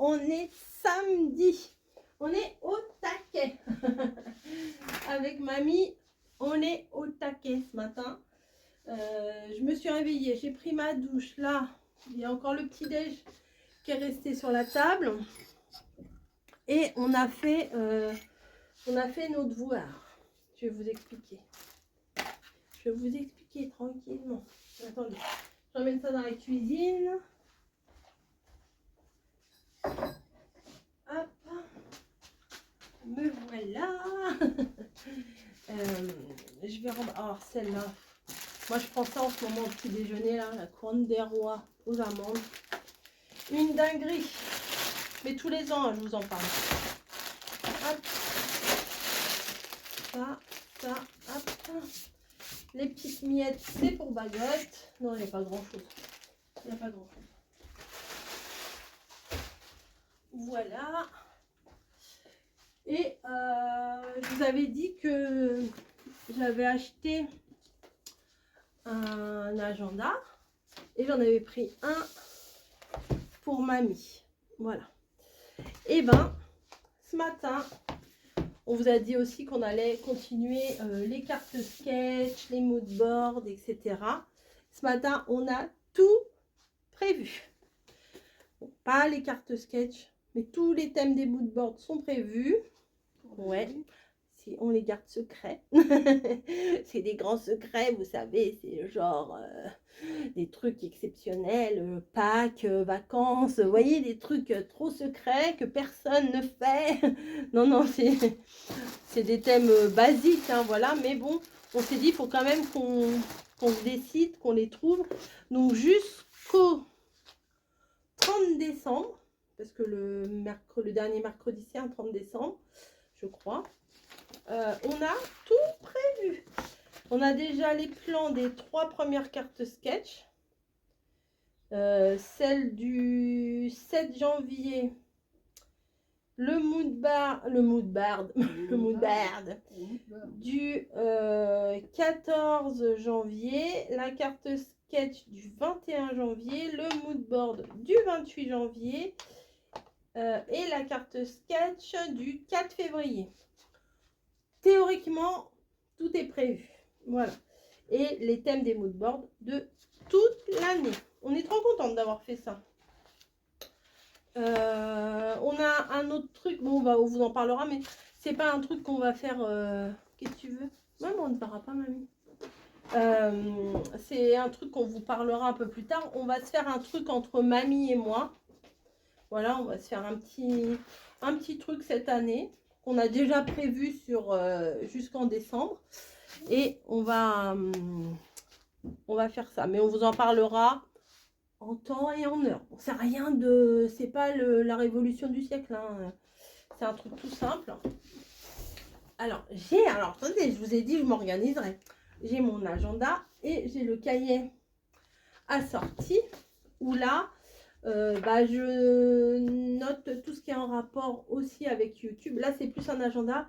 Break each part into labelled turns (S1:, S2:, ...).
S1: on est samedi. On est au taquet. Avec mamie, on est au taquet ce matin. Je me suis réveillée, j'ai pris ma douche. Là, il y a encore le petit-déj qui est resté sur la table. Et on a fait nos devoirs. Je vais vous expliquer. Je vais vous expliquer tranquillement. Attendez, j'emmène ça dans la cuisine. Hop. Me voilà. Je vais rendre. Alors celle-là. Moi je prends ça en ce moment au petit déjeuner là, la couronne des rois aux amandes. Une dinguerie. Mais tous les ans, je vous en parle. Hop. Ça, hop. Les petites miettes, c'est pour baguette. Non, il n'y a pas grand chose. Il n'y a pas grand chose. Voilà. Et je vous avais dit que j'avais acheté un agenda. Et j'en avais pris un pour mamie. Voilà. Et ben, ce matin, on vous a dit aussi qu'on allait continuer les cartes sketch, les mood boards, etc. Ce matin, on a tout prévu. Bon, pas les cartes sketch, mais tous les thèmes des mood boards sont prévus. Ouais, si on les garde secrets. C'est des grands secrets, vous savez, c'est genre des trucs exceptionnels, Pâques, vacances, vous voyez, des trucs trop secrets que personne ne fait. Non, non, c'est des thèmes basiques, hein, voilà, mais bon, on s'est dit, il faut quand même qu'on se décide, qu'on les trouve. Donc jusqu'au 30 décembre, parce que le dernier mercredi, c'est un 30 décembre, je crois, on a tout prévu. On a déjà les plans des 3 premières cartes sketch. Celle du 7 janvier, le mood board du 14 janvier, la carte sketch du 21 janvier, le mood board du 28 janvier et la carte sketch du 4 février. Théoriquement, tout est prévu. Voilà. Et les thèmes des mood boards de toute l'année. On est trop contente d'avoir fait ça. On a un autre truc, bon, on vous en parlera, mais c'est pas un truc qu'on va faire. Qu'est-ce que tu veux? Maman, on ne parlera pas, mamie. C'est un truc qu'on vous parlera un peu plus tard. On va se faire un truc entre mamie et moi. Voilà, on va se faire un petit truc cette année qu'on a déjà prévu sur jusqu'en décembre. Et on va faire ça. Mais on vous en parlera en temps et en heure. Bon, c'est rien de... C'est pas la révolution du siècle. Hein. C'est un truc tout simple. Alors, attendez, je vous ai dit, je m'organiserai. J'ai mon agenda et j'ai le cahier assorti où là, je note tout ce qui est en rapport aussi avec YouTube. Là, c'est plus un agenda.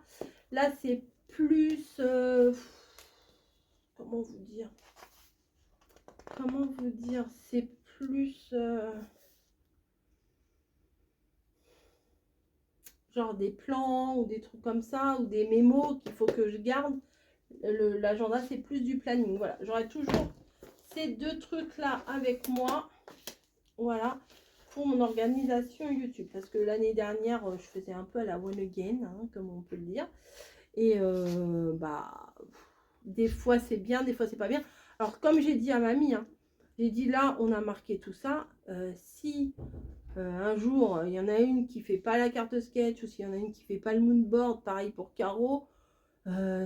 S1: Là, c'est plus... comment vous dire? C'est plus... genre des plans ou des trucs comme ça, ou des mémos qu'il faut que je garde. L'agenda, c'est plus du planning. Voilà, j'aurai toujours ces 2 trucs-là avec moi. Voilà, pour mon organisation YouTube. Parce que l'année dernière, je faisais un peu à la one again, hein, comme on peut le dire. Et des fois c'est bien, des fois c'est pas bien. Alors comme j'ai dit à mamie, hein, j'ai dit là, on a marqué tout ça. Si un jour, il y en a une qui fait pas la carte sketch, ou s'il y en a une qui fait pas le moodboard, pareil pour Caro.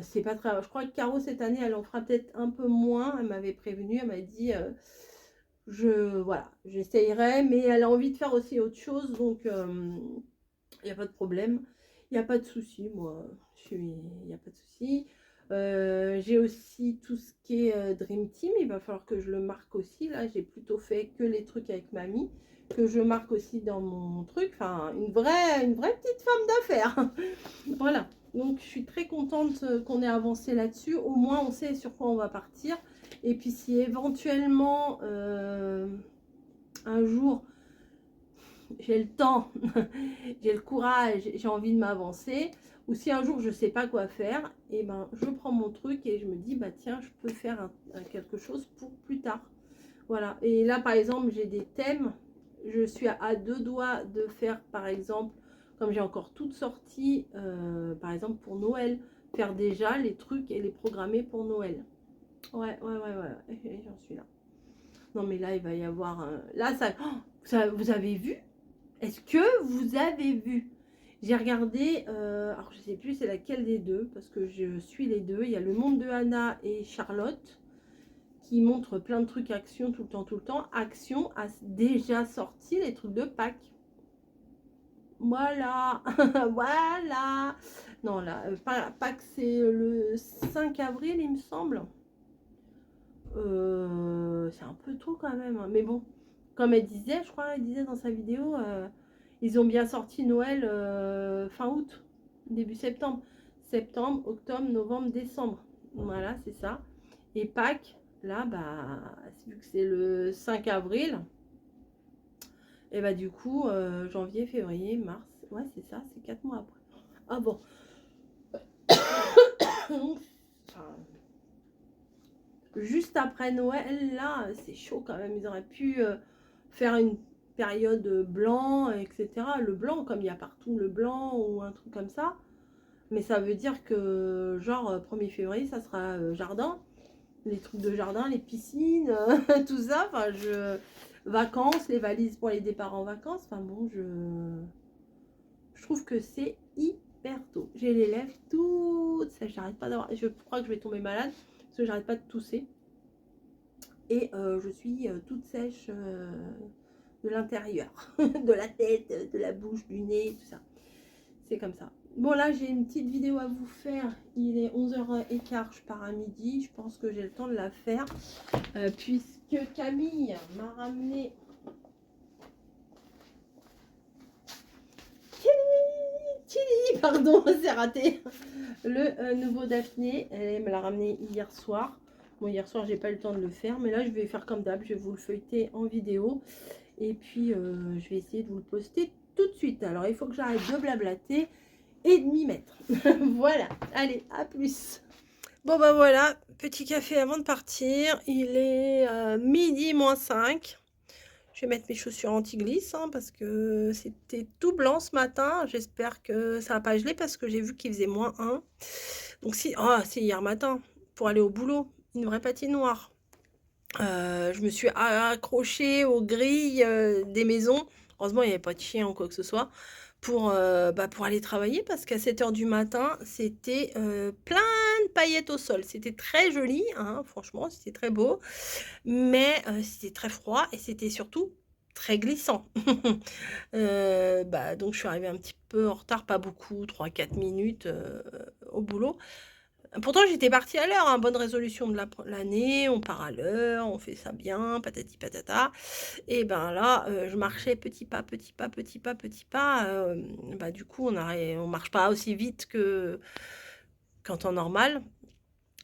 S1: C'est pas très... Je crois que Caro, cette année, elle en fera peut-être un peu moins. Elle m'avait prévenu, elle m'a dit... voilà, j'essayerai, mais elle a envie de faire aussi autre chose, donc il n'y a pas de problème, il n'y a pas de souci, moi, il n'y a pas de souci. J'ai aussi tout ce qui est Dream Team, il va falloir que je le marque aussi. Là, j'ai plutôt fait que les trucs avec mamie, que je marque aussi dans mon truc. Enfin, une vraie petite femme d'affaires. Voilà, donc je suis très contente qu'on ait avancé là-dessus. Au moins, on sait sur quoi on va partir. Et puis, si éventuellement, un jour, j'ai le temps, j'ai le courage, j'ai envie de m'avancer, ou si un jour je sais pas quoi faire, et ben je prends mon truc et je me dis bah tiens, je peux faire quelque chose pour plus tard. Voilà. Et là par exemple j'ai des thèmes, je suis à deux doigts de faire par exemple, comme j'ai encore toutes sorties, par exemple pour Noël, faire déjà les trucs et les programmer pour Noël. Ouais, j'en suis là. Non mais là il va y avoir là vous avez vu? Est-ce que vous avez vu? J'ai regardé, alors je sais plus c'est laquelle des deux, parce que je suis les deux. Il y a Le Monde de Anna et Charlotte qui montrent plein de trucs Action tout le temps. Action a déjà sorti les trucs de Pâques. Voilà, voilà. Non là, Pâques c'est le 5 avril il me semble. C'est un peu tôt quand même, hein. Mais bon, comme elle disait, je crois, elle disait dans sa vidéo, ils ont bien sorti Noël fin août, début septembre. Septembre, octobre, novembre, décembre. Voilà, c'est ça. Et Pâques, là, bah, vu que c'est le 5 avril, et bah du coup, janvier, février, mars, ouais, c'est ça, c'est 4 mois après. Ah bon. Enfin, juste après Noël, là, c'est chaud quand même. Ils auraient pu faire une période blanc, etc. Le blanc, comme il y a partout le blanc ou un truc comme ça. Mais ça veut dire que, genre, 1er février, ça sera jardin. Les trucs de jardin, les piscines, tout ça. Enfin, vacances, les valises pour les départs en vacances. Enfin bon, je trouve que c'est hyper tôt. J'ai les lèvres toutes sèches. J'arrête pas d'avoir. Je crois que je vais tomber malade parce que j'arrête pas de tousser. Et je suis toute sèche de l'intérieur, de la tête, de la bouche, du nez, tout ça. C'est comme ça. Bon là j'ai une petite vidéo à vous faire. Il est 11h15, je pars à midi. Je pense que j'ai le temps de la faire. Puisque Camille m'a ramené... Chili, pardon, c'est raté. Le nouveau Daphné. Elle me l'a ramené hier soir. Bon, hier soir, j'ai pas eu le temps de le faire. Mais là, je vais faire comme d'hab. Je vais vous le feuilleter en vidéo. Et puis, je vais essayer de vous le poster tout de suite. Alors, il faut que j'arrête de blablater et de m'y mettre. Voilà. Allez, à plus. Bon, bah voilà. Petit café avant de partir. Il est midi moins 5. Je vais mettre mes chaussures anti-glisse hein, parce que c'était tout blanc ce matin. J'espère que ça va pas geler parce que j'ai vu qu'il faisait moins 1. Donc si, c'est hier matin pour aller au boulot, une vraie patinoire. Je me suis accrochée aux grilles des maisons. Heureusement, il n'y avait pas de chien ou quoi que ce soit. Pour aller travailler parce qu'à 7h du matin, c'était plein de paillettes au sol. C'était très joli, hein, franchement, c'était très beau. Mais c'était très froid et c'était surtout très glissant. Donc je suis arrivée un petit peu en retard, pas beaucoup, 3-4 minutes au boulot. Pourtant, j'étais partie à l'heure, hein, bonne résolution de l'année, on part à l'heure, on fait ça bien, patati patata. Et ben là, je marchais petit pas, petit pas, petit pas, petit pas. Du coup, on marche pas aussi vite qu'en temps normal.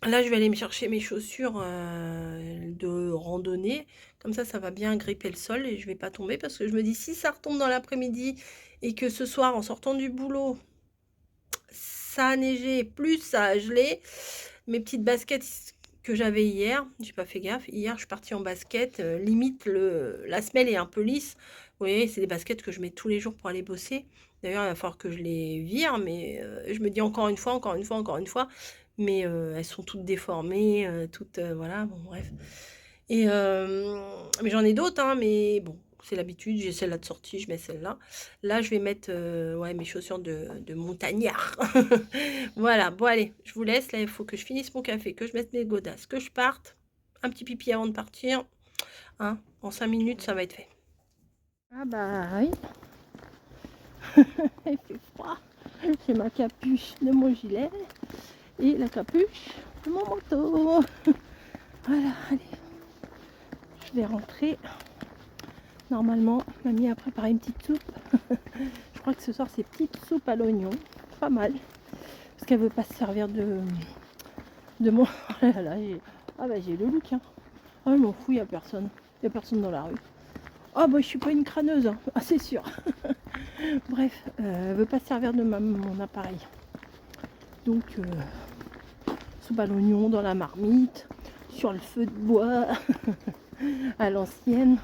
S1: Là, je vais aller me chercher mes chaussures de randonnée. Comme ça va bien gripper le sol et je vais pas tomber parce que je me dis, si ça retombe dans l'après-midi et que ce soir, en sortant du boulot, ça a neigé, plus ça a gelé, mes petites baskets que j'avais hier, j'ai pas fait gaffe. Hier, je suis partie en basket. Limite, la semelle est un peu lisse. Vous voyez, c'est des baskets que je mets tous les jours pour aller bosser. D'ailleurs, il va falloir que je les vire, mais je me dis encore une fois, encore une fois, encore une fois. Mais elles sont toutes déformées, toutes, voilà, bon, bref. Et, mais j'en ai d'autres, hein, mais bon, c'est l'habitude, j'ai celle-là de sortie, je mets celle-là. Là, je vais mettre ouais, mes chaussures de montagnard. Voilà, bon allez, je vous laisse, là, il faut que je finisse mon café, que je mette mes godasses, que je parte. Un petit pipi avant de partir. Hein, en 5 minutes, ça va être fait. Ah bah oui. Il fait froid. J'ai ma capuche de mon gilet et la capuche de mon manteau. Voilà, allez. Je vais rentrer. Normalement, mamie a préparé une petite soupe. Je crois que ce soir, c'est petite soupe à l'oignon. Pas mal. Parce qu'elle veut pas se servir de mon... Oh là là, j'ai le look. Hein. Oh, je m'en fous, il n'y a personne. Il n'y a personne dans la rue. Oh bah je suis pas une crâneuse, hein. Ah c'est sûr. Bref, elle veut pas se servir de mon appareil. Donc soupe à l'oignon dans la marmite, sur le feu de bois, à l'ancienne.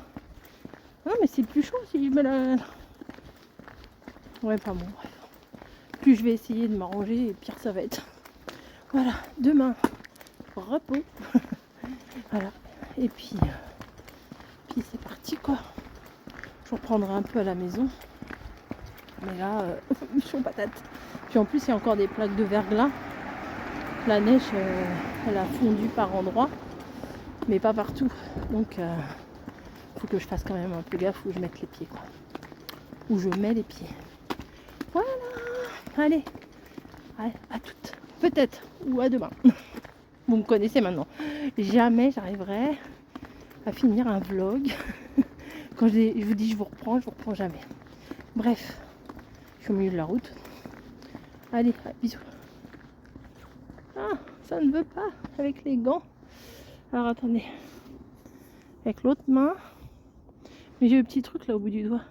S1: Non mais c'est plus chaud si je me la... Ouais pas bon, bref. Plus je vais essayer de m'arranger, pire ça va être. Voilà, demain, repos. Voilà, et puis c'est parti quoi. Je reprendrai un peu à la maison. Mais là, je suis en patate. Puis en plus, il y a encore des plaques de verglas. La neige, elle a fondu par endroits, mais pas partout. Donc, faut que je fasse quand même un peu gaffe où je mette les pieds, quoi. Où je mets les pieds. Voilà. Allez, à toutes. Peut-être. Ou à demain. Vous me connaissez maintenant. Jamais j'arriverai à finir un vlog. Quand je vous dis je vous reprends jamais. Bref, je suis au milieu de la route. Allez, bisous. Ah, ça ne veut pas avec les gants. Alors attendez. Avec l'autre main. Mais j'ai le petit truc là au bout du doigt.